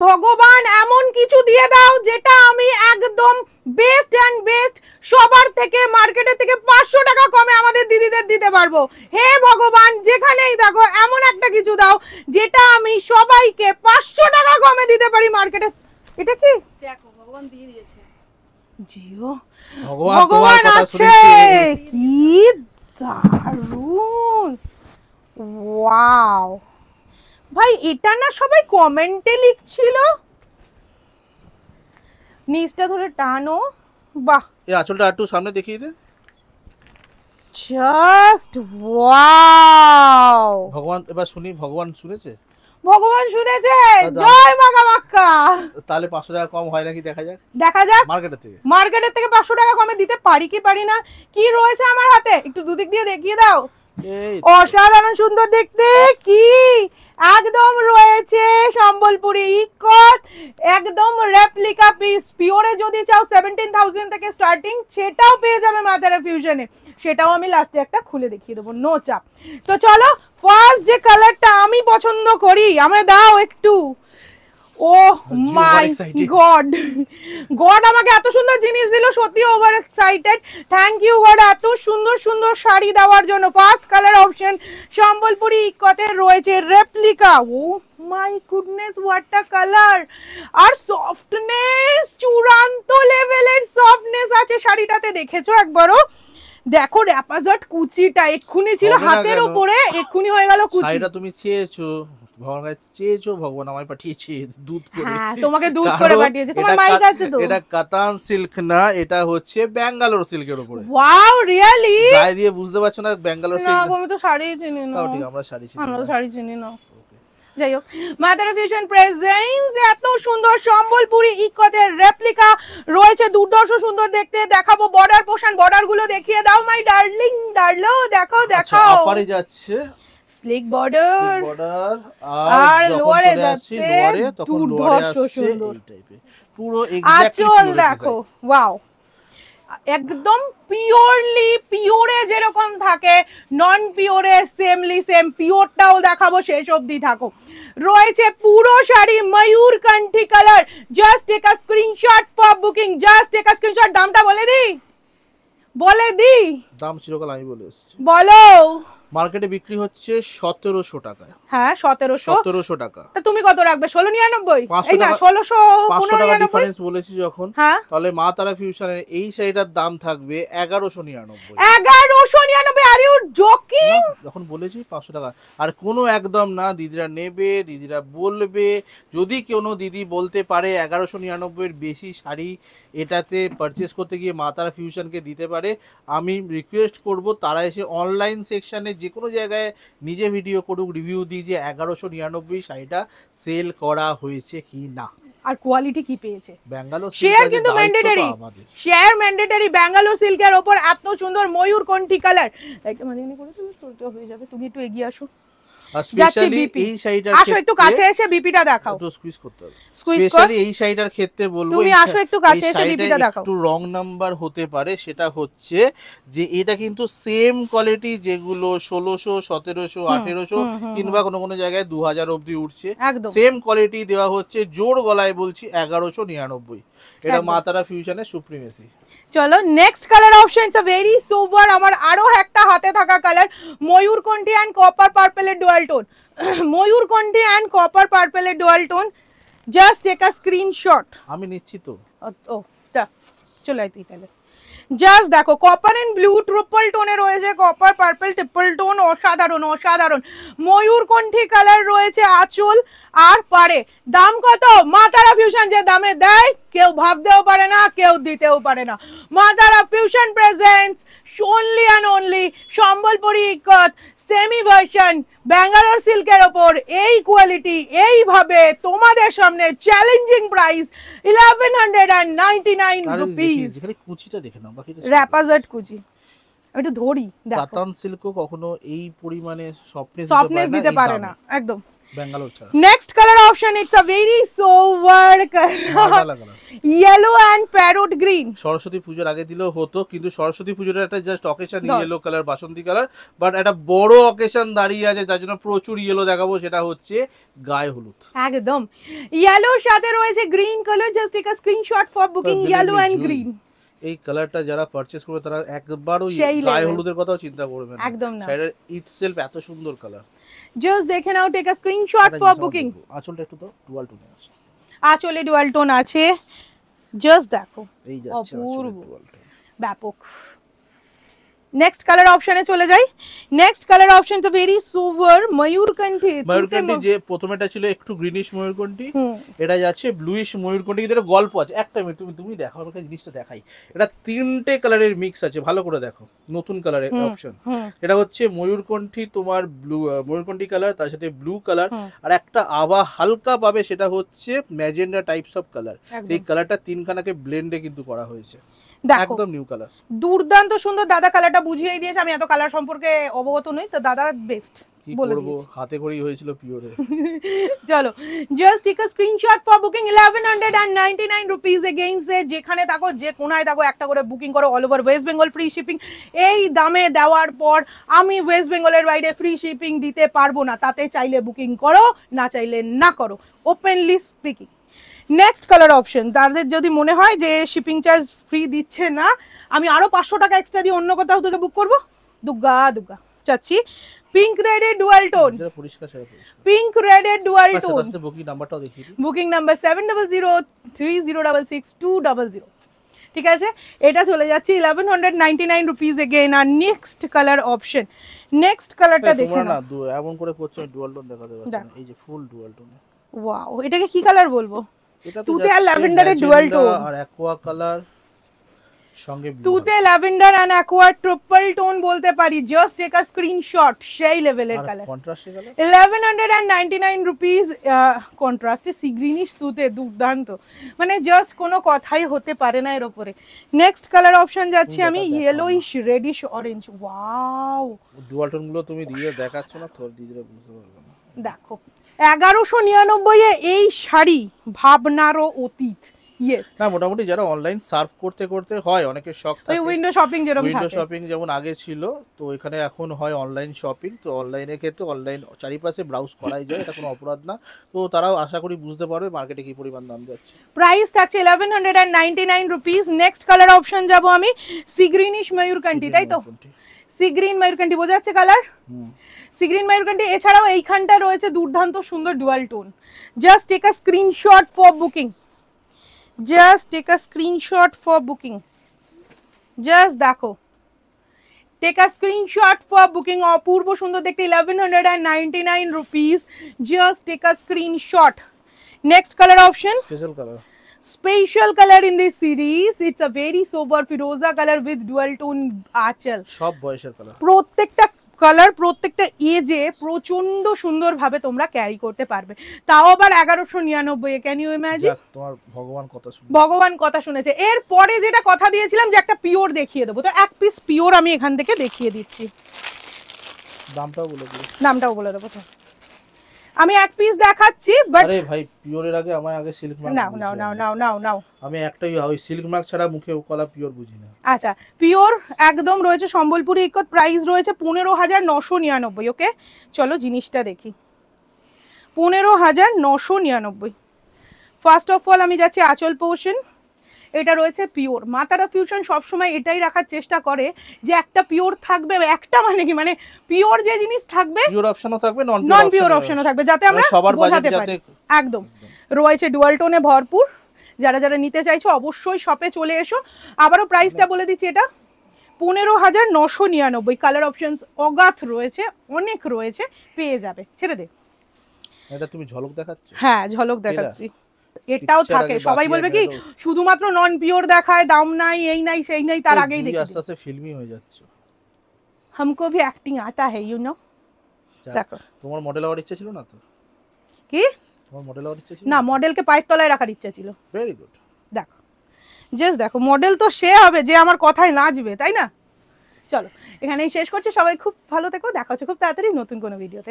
ভগবান এমন কিছু দিয়ে দাও যেটা আমি একদম বেস্ট এন্ড বেস্ট সবার থেকে মার্কেটের থেকে 500 টাকা কমে আমাদের দিদিদের দিতে পারবো। হে ভগবান, যেখানেই দেখো এমন একটা কিছু দাও যেটা আমি সবাইকে 500 টাকা কমে দিতে পারি মার্কেটে। এটা কি দেখো ভগবান দিয়ে দিয়েছে। জিও ভগবান আছে, কি দারুণ, ওয়াও ভাই। এটা না সবাই কমেন্টে লিখছিল, নিচটা ধরে টানো, বাহ। এই আঁচলটা একটু সামনে দেখিয়ে দে। Just wow. ভগবান, এবার শুনি, ভগবান শুনেছে? ভগবান শুনেছে, জয় মা কামাখ্যা। তাহলে 500 টাকা কম হয় নাকি দেখা যাক। দেখা যাক মার্কেটের থেকে 500 টাকা কমে দিতে পারি কি পারি না। কি রয়েছে আমার হাতে একটু দুদিক দিয়ে দেখিয়ে দাও। এই অসাধারণ সুন্দর দেখতে, কি একদম রয়েছে সম্বলপুরি ইকট, একদম রেপ্লিকা পিস। পিওরে যদি চাও 17,000 থেকে স্টার্টিং, সেটাও পেয়ে যাবে মাদারা ফিউশনে। সেটাও আমি লাস্টে একটা খুলে দেখিয়ে দেবো, নো চাপ। তো চলো, ফার্স্ট যে কালারটা আমি পছন্দ করি আমায় দাও একটু। ও মাই গড, গড আমাকে এত সুন্দর জিনিস দিল, সত্যি over excited. Thank you God এত সুন্দর সুন্দর শাড়ি দেওয়ার জন্য। First colour option Sambalpuri ikat রয়েছে replica. Oh my goodness, what a colour. আর সফটনেস, চূড়ান্ত লেভেলের সফটনেস আছে শাড়িটাতে, দেখেছো একবারও? দেখো র্যাপাজাট কুচিটা এক্ষুনি ছিল হাতের উপরে, এক্ষুনি হয়ে গেল কুচি। শাড়িটা তুমি চেয়েছো, ভগবান চেয়েছো, ভগবান আমায় পাঠিয়েছে দুধ করে। হ্যাঁ, তোমাকে দুধ করে পাঠিয়েছে। তোমার মাইক আছে তো? এটা কাতান সিল্ক না, এটা হচ্ছে ব্যাঙ্গালোর সিল্কের উপরে। Wow, really? গায়ে দিয়ে বুঝতে পারছো না ব্যাঙ্গালোর সিল্ক? না, আমি তো শাড়ি চিনি না। তাও ঠিক, আমরা শাড়ি চিনি না। আমরা শাড়ি চিনি না। যাই হোক, মাদারা ফিউশন প্রেজেন্টস এত সুন্দর সম্বলপুরি ইকতের রেপ্লিকা রয়েছে, দুর্ধর্ষ সুন্দর দেখতে। দেখাবো বর্ডার পোর্শন, বর্ডার গুলো দেখিয়ে দাও মাই ডার্লিং, ডার্লো। দেখো দেখো, আপারে যাচ্ছে স্লিক বর্ডার, আর লোয়ারে যাচ্ছে, লোয়ারে তখন লোয়ারে আসছে এই টাইপের পুরো এক্স্যাক্টলি। আঁচল দেখো, ওয়াও, একদম পিওরলি পিওরে যেরকম থাকে, নন পিওরে সেমলি সেম। পিওরটাও দেখাবো, শেষ অবধি থাকো। রয়েছে পুরো শাড়ি ময়ূরকণ্ঠী colour. Just take a screenshot for booking, just take a screenshot. দামটা বলে দি দাম চিরকাল আমি বলে এসেছি। বলো। মার্কেটে বিক্রি হচ্ছে 1700 টাকা। হ্যাঁ, 1700 টাকা। তা তুমি কত রাখবে? 1699? 500 টাকা 500 টাকা ডিফারেন্স বলেছি যখন, তাহলে মা তারা ফিউশনের এই শাড়িটার দাম থাকবে 1199। 1199? Are you joking? যখন বলেছি 500 টাকা, আর কোনো একদম না। দিদিরা নেবে, দিদিরা বলবে। যদি কোনো দিদি বলতে পারে 1199 এর বেশি শাড়ি এটাতে পারচেস করতে গিয়ে মা তারা ফিউশনকে দিতে পারে, আমি রিকোয়েস্ট করব তারা এসে অনলাইন সেকশনে যে কোনো জায়গায় নিজে ভিডিও করুক, রিভিউ দিই যে 1199 শাড়িটা সেল করা হয়েছে কি না, আর কোয়ালিটি কি পেয়েছে। ব্যাঙ্গালোর শেয়ার কিন্তু ম্যান্ডেটরি, শেয়ার ম্যান্ডেটরি। ব্যাঙ্গালোর সিল্কের উপর এত সুন্দর ময়ূরকণ্ঠী কালার, একটা মানে করে তুমি তোরটা হয়ে যাবে। তুমি একটু এগিয়ে আসো, স্পেশালি এই শাড়িটার আসো একটু কাছে এসে বিপিটা দেখাও। একটু স্কুইজ করতে হবে। স্পেশালি এই শাড়িটার ক্ষেত্রে বলবো, তুমি আসো একটু কাছে এসে বিপিটা দেখাও। একটু রং নাম্বার হতে পারে, সেটা হচ্ছে যে এটা কিন্তু সেম কোয়ালিটি যেগুলো 1600, 1700, 1800 কিংবা কোনো কোনো জায়গায় 2000 অবধি উঠছে, সেম কোয়ালিটি দেওয়া হচ্ছে। জোর গলায় বলছি 1199। এটা মা তারা ফিউশনের সুপ্রিমেসি। চলো next colour option, it's a very sober. আমার আরো একটা হাতে থাকা কালার, ময়ূরকণ্ঠী এন্ড কপার পার্পলের ডুয়াল টোন। ময়ূরকণ্ঠী এন্ড কপার পার্পলের dual tone. Just take a screenshot. আমি নিচ্ছি তো। ও তা চলো আই তাহলে। জাস্ট দেখো, কপার এন্ড ব্লু ট্রিপল টোনে রয়েছে, কপার পার্পল ট্রিপল টোন। অসাধারণ অসাধারণ। ময়ূরকণ্ঠী কালার রয়েছে আঁচল আর পারে। দাম কত? মা তারা ফিউশন যে দামে দেয় কেউ ভাবতেও পারে না, কেউ দিতেও পারে না। মা তারা fusion presents only and only Sambalpuri ইকত semi version Bangalore সিল্কের ওপর এই কোয়ালিটি এইভাবে তোমাদের সামনে চ্যালেঞ্জিং প্রাইস 1199 রুপিস। এখানে কুচিটা দেখে নাও, বাকিটা র্যাপাজাট কুচি। আমি একটু ধরি, দেখো কাতান সিল্কও কখনো এই পরিমাণে সফটনেস দিতে পারে না। একদম ব্যাঙ্গালোর ছাড়া। Next colour option, it's a very sober colour, yellow and parrot green. Saraswati পুজোর আগে দিলেও হতো, কিন্তু সরস্বতী পুজোর একটা জাস্ট অকেশন ইয়েলো কালার, বাসন্তী কালার, বাট একটা বড় অকেশন দাঁড়িয়ে আছে তার জন্য প্রচুর ইয়েলো দেখাবো, সেটা হচ্ছে গায়ে হলুদ। একদম ইয়েলোর সাথে রয়েছে green colour, just take a screenshot for booking yellow and green. এই কালারটা যারা পারচেজ করবে তারা একবারও গায়ে হলুদের কথাও চিন্তা করবে না, একদম না, শাড়ির ইটসেলফ এত সুন্দর কালার। জাস্ট দেখে নাও, take a screenshot for booking. আঁচলটা একটু তো ডুয়াল টোনে আছে, আঁচলে ডুয়াল টোন আছে, জাস্ট দেখো এই যাচ্ছে অপূর্ব, ডুয়াল টোন, ব্যাপক। নেক্সট কালার অপশনে চলে যাই। নেক্সট কালার অপশন তো ভেরি সোভার ময়ূরকণ্ঠী। ময়ূরকণ্ঠী যে প্রথমেটা ছিল একটু গ্রিনিশ ময়ূরকণ্ঠী, এটা যাচ্ছে ব্লুইশ ময়ূরকণ্ঠী, কিন্তু এটা গল্প আছে। একটা মিনিট তুমি দেখো, আমাকে জিনিসটা দেখাই। এটা তিনটে কালারের মিক্স আছে, ভালো করে দেখো, নতুন কালারের অপশন। এটা হচ্ছে ময়ূরকণ্ঠী, তোমার ব্লু ময়ূরকণ্ঠী কালার, তার সাথে ব্লু কালার, আর একটা আভা হালকা পাবে, সেটা হচ্ছে ম্যাজেন্ডা টাইপস অফ কালার। এই কালারটা তিনখানাকে ব্লেন্ডে কিন্তু করা হয়েছে, একদম নিউ কালার, দুর্দান্ত সুন্দর। দাদা কালারটা বুঝিয়ে দিয়েছে, আমি এত কালার সম্পর্কে অবগত নই, তো দাদা বেস্ট বলে দিয়েছে, হাতে করেই হয়েছিল পিওরে। চলো, just take a screenshot for booking 1199 rupees again say, যেখানে থাকো যে কোনায় থাকো একটা করে বুকিং করো, all over West Bengal free shipping. এই দামে দেওয়ার পর আমি ওয়েস্ট বেঙ্গলের বাইরে ফ্রি শিপিং দিতে পারবো না, তাতে চাইলে বুকিং করো, না চাইলে না করো, openly speaking. Next colour option, তাদের যদি মনে হয় যে শিপিং চার্জ ফ্রি দিচ্ছে না, আমি আরো 500 টাকা এক্সট্রা দিয়ে অন্য কোথাও থেকে বুক করবো, দুগ্গা দুগ্গা চাচ্ছি। পিঙ্ক রেডের ডুয়াল টোন, পিঙ্ক রেডের ডুয়াল টোন। বুকিং নাম্বারটাও দেখিয়ে দিই, বুকিং নাম্বার 7003066200। ঠিক আছে, এটা চলে যাচ্ছে 1199 রুপিস এগেইন। আর নেক্সট কালার অপশন, নেক্সট কালারটা দেখুন না, এমন করে করছো ডুয়াল টোন দেখাতে পারছি না, এই যে ফুল ডুয়াল টোন। ওয়াও, এটাকে কি কালার বলবো? এটা তুতে আর ল্যাভেন্ডারের ডুয়াল টোন, আর অ্যাকোয়া কালার সঙ্গে তুতে lavender and aqua triple tone বলতে পারি। জাস্ট টেক আ স্ক্রিনশট, সেই লেভেলের কালার। কন্ট্রাস্টে কালার 1199 রুপিস, কন্ট্রাস্টে সি গ্রিনিশ তুতে, দুর্দান্ত, মানে জাস্ট কোনো কথাই হতে পারে না এর উপরে। নেক্সট কালার অপশন যাচ্ছি আমি, yellowish reddish orange. Wow, dual tone গুলো তুমি দিয়ে দেখাচ্ছ না, তোর দিদিরা বুঝতে পারবে না। দেখো 1199 এ এই শাড়ি ভাবনারও অতীত। ইয়েস, না মোটামুটি যারা অনলাইন সার্ভ করতে করতে হয়, অনেকের শখ থাকে উইন্ডো শপিং, যেরকম উইন্ডো শপিং যেমন আগে ছিল, তো এখানে এখন হয় অনলাইন শপিং। তো অনলাইনের ক্ষেত্রে অনলাইন চারিপাশে ব্রাউজ করাই যায়, এটা কোনো অপরাধ না। তো তারাও আশা করি বুঝতে পারবে মার্কেটে কি পরিমাণ দাম যাচ্ছে। প্রাইস থাকছে 1199 রুপিস। নেক্সট কালার অপশন যাব আমি, সি গ্রিনিশ ময়ূরকণ্ঠী, তাই তো? সি গ্রিন ময়ূরকণ্ঠী, বোঝা যাচ্ছে কালার, সি গ্রিন ময়ূরকণ্ঠী। এছাড়াও এইখানটা রয়েছে দুর্দান্ত সুন্দর dual tone. Just take a screenshot for booking, just take a screenshot for booking, just দেখো, take a screenshot for booking. অপূর্ব সুন্দর দেখতে, 1199 rupees, just take a screenshot. Next colour option, special colour, special color in this series, it's a very sober firoza color with dual tone আঁচল। সব বয়সের colour, প্রত্যেকটা colour প্রত্যেকটা এজে প্রচন্ড সুন্দর ভাবে তোমরা ক্যারি করতে পারবে, তাও আবার 1199 এ। Can you imagine? তোমার ভগবান কথা শুনে, ভগবান কথা শুনেছে। এর পরে যেটা কথা দিয়েছিলাম যে একটা পিওর দেখিয়ে দেবো, তো এক পিস পিওর আমি এখান থেকে দেখিয়ে দিচ্ছি, দামটাও বলে দিই, নামটাও বলে দেবো। তো আমি এক পিস দেখাচ্ছি, বাট আরে ভাই পিওরের আগে আমায় আগে সিল্ক মার্ক নাও নাও নাও নাও নাও নাও, আমি একটাই ওই সিল্ক মার্ক ছাড়া মুখে কলা পিওর বুঝি না। আচ্ছা, পিওর একদম রয়েছে সম্বলপুরি ইকত, প্রাইস রয়েছে 15,999। ওকে, চলো জিনিসটা দেখি। 15,999। ফার্স্ট অফ অল আমি যাচ্ছি আঁচল পোর্শন, এটা রয়েছে পিওর। মা তারা ফিউশন সবসময় এটাই রাখার চেষ্টা করে যে একটা পিওর থাকবে, একটা মানে কি, মানে পিওর যে জিনিস থাকবে, পিওর অপশনও থাকবে, নন পিওর অপশনও থাকবে, যাতে আমরা সবার বোঝাতে পারি। একদম রয়েছে ডুয়াল টোনে ভরপুর। যারা যারা নিতে চাইছো অবশ্যই শপে চলে এসো। আবারও প্রাইসটা বলে দিচ্ছি, এটা 15,999। কালার অপশনস অগাধ রয়েছে, অনেক রয়েছে, পেয়ে যাবে। ছেড়ে দে, এটা তুমি ঝলক দেখাচ্ছ? হ্যাঁ, ঝলক দেখাচ্ছি। এটাও থাকে, সবাই বলবে কি শুধুমাত্র নন পিওর দেখায়, দাম নাই, এই নাই সেই নাই, তার আগেই দেখি আস্তে আস্তে ফিল্মি হয়ে যাচ্ছে। हमको भी एक्टिंग आता है, यू नो। দেখো, তোমার মডেল হওয়ার ইচ্ছা ছিল না তো? কি তোমার মডেল হওয়ার ইচ্ছা ছিল না? মডেলকে পায়ের তলায় রাখার ইচ্ছা ছিল। Very good. দেখো, জাস্ট দেখো, মডেল তো সে হবে যে আমার কথায় নাচবে, তাই না? চলো এখানেই শেষ করছি। সবাই খুব ভালো থেকো, দেখা হচ্ছে খুব তাড়াতাড়ি নতুন কোনো ভিডিওতে।